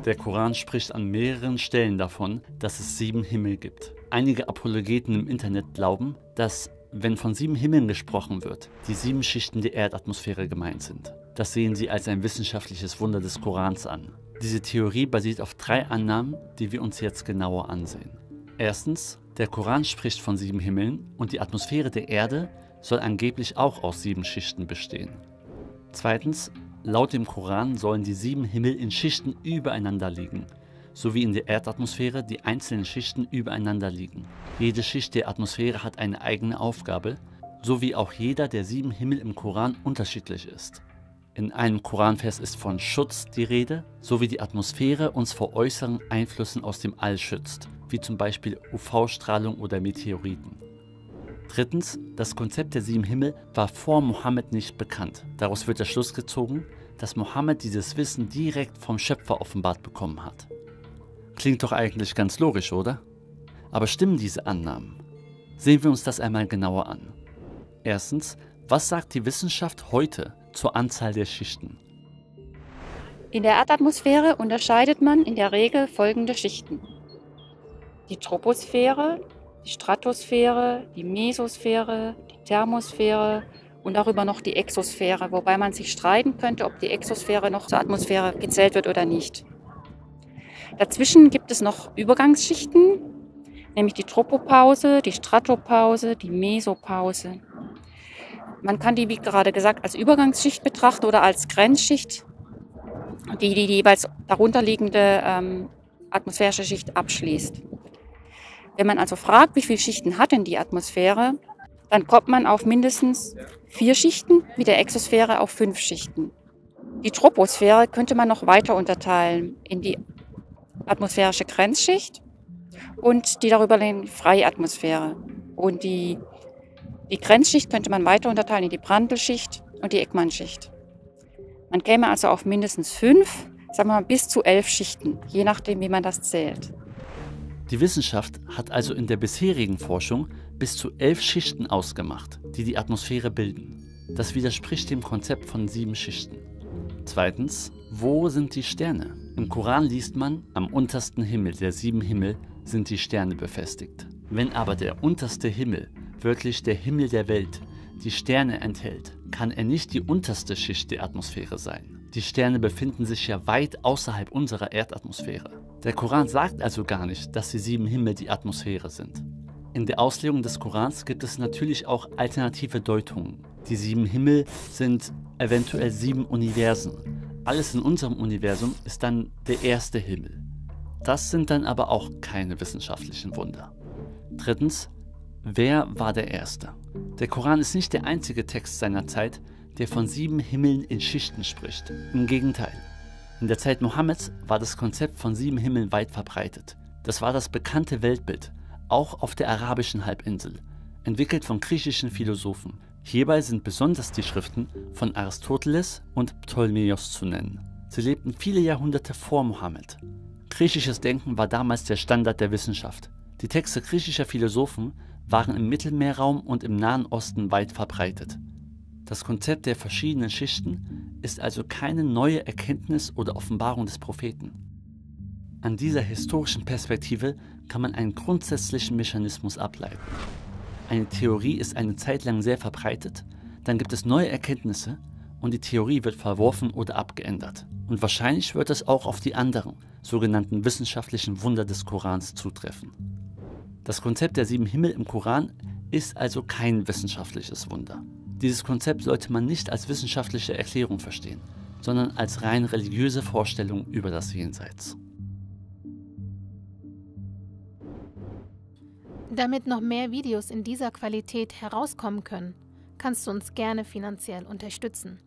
Der Koran spricht an mehreren Stellen davon, dass es 7 Himmel gibt. Einige Apologeten im Internet glauben, dass, wenn von 7 Himmeln gesprochen wird, die 7 Schichten der Erdatmosphäre gemeint sind. Das sehen sie als ein wissenschaftliches Wunder des Korans an. Diese Theorie basiert auf 3 Annahmen, die wir uns jetzt genauer ansehen. Erstens, der Koran spricht von 7 Himmeln und die Atmosphäre der Erde soll angeblich auch aus 7 Schichten bestehen. Zweitens, laut dem Koran sollen die 7 Himmel in Schichten übereinander liegen, so wie in der Erdatmosphäre die einzelnen Schichten übereinander liegen. Jede Schicht der Atmosphäre hat eine eigene Aufgabe, so wie auch jeder der 7 Himmel im Koran unterschiedlich ist. In einem Koranvers ist von Schutz die Rede, so wie die Atmosphäre uns vor äußeren Einflüssen aus dem All schützt, wie zum Beispiel UV-Strahlung oder Meteoriten. Drittens, das Konzept der 7 Himmel war vor Mohammed nicht bekannt. Daraus wird der Schluss gezogen, dass Mohammed dieses Wissen direkt vom Schöpfer offenbart bekommen hat. Klingt doch eigentlich ganz logisch, oder? Aber stimmen diese Annahmen? Sehen wir uns das einmal genauer an. Erstens, was sagt die Wissenschaft heute zur Anzahl der Schichten? In der Erdatmosphäre unterscheidet man in der Regel folgende Schichten: die Troposphäre, die Stratosphäre, die Mesosphäre, die Thermosphäre und darüber noch die Exosphäre, wobei man sich streiten könnte, ob die Exosphäre noch zur Atmosphäre gezählt wird oder nicht. Dazwischen gibt es noch Übergangsschichten, nämlich die Tropopause, die Stratopause, die Mesopause. Man kann die, wie gerade gesagt, als Übergangsschicht betrachten oder als Grenzschicht, die jeweils darunterliegende atmosphärische Schicht abschließt. Wenn man also fragt, wie viele Schichten hat denn die Atmosphäre, dann kommt man auf mindestens 4 Schichten, mit der Exosphäre auf 5 Schichten. Die Troposphäre könnte man noch weiter unterteilen in die atmosphärische Grenzschicht und die darüber liegende Freiatmosphäre. Und die Grenzschicht könnte man weiter unterteilen in die Brandl-Schicht und die Ekman-Schicht. Man käme also auf mindestens 5, sagen wir mal bis zu 11 Schichten, je nachdem, wie man das zählt. Die Wissenschaft hat also in der bisherigen Forschung bis zu 11 Schichten ausgemacht, die die Atmosphäre bilden. Das widerspricht dem Konzept von 7 Schichten. Zweitens, wo sind die Sterne? Im Koran liest man, am untersten Himmel der 7 Himmel sind die Sterne befestigt. Wenn aber der unterste Himmel, wörtlich der Himmel der Welt, die Sterne enthält, kann er nicht die unterste Schicht der Atmosphäre sein. Die Sterne befinden sich ja weit außerhalb unserer Erdatmosphäre. Der Koran sagt also gar nicht, dass die 7 Himmel die Atmosphäre sind. In der Auslegung des Korans gibt es natürlich auch alternative Deutungen. Die 7 Himmel sind eventuell 7 Universen. Alles in unserem Universum ist dann der erste Himmel. Das sind dann aber auch keine wissenschaftlichen Wunder. Drittens, wer war der Erste? Der Koran ist nicht der einzige Text seiner Zeit, der von 7 Himmeln in Schichten spricht. Im Gegenteil. In der Zeit Mohammeds war das Konzept von 7 Himmeln weit verbreitet. Das war das bekannte Weltbild, auch auf der arabischen Halbinsel, entwickelt von griechischen Philosophen. Hierbei sind besonders die Schriften von Aristoteles und Ptolemaios zu nennen. Sie lebten viele Jahrhunderte vor Mohammed. Griechisches Denken war damals der Standard der Wissenschaft. Die Texte griechischer Philosophen waren im Mittelmeerraum und im Nahen Osten weit verbreitet. Das Konzept der verschiedenen Schichten ist also keine neue Erkenntnis oder Offenbarung des Propheten. An dieser historischen Perspektive kann man einen grundsätzlichen Mechanismus ableiten. Eine Theorie ist eine Zeit lang sehr verbreitet, dann gibt es neue Erkenntnisse und die Theorie wird verworfen oder abgeändert. Und wahrscheinlich wird es auch auf die anderen, sogenannten wissenschaftlichen Wunder des Korans zutreffen. Das Konzept der 7 Himmel im Koran ist also kein wissenschaftliches Wunder. Dieses Konzept sollte man nicht als wissenschaftliche Erklärung verstehen, sondern als rein religiöse Vorstellung über das Jenseits. Damit noch mehr Videos in dieser Qualität herauskommen können, kannst du uns gerne finanziell unterstützen.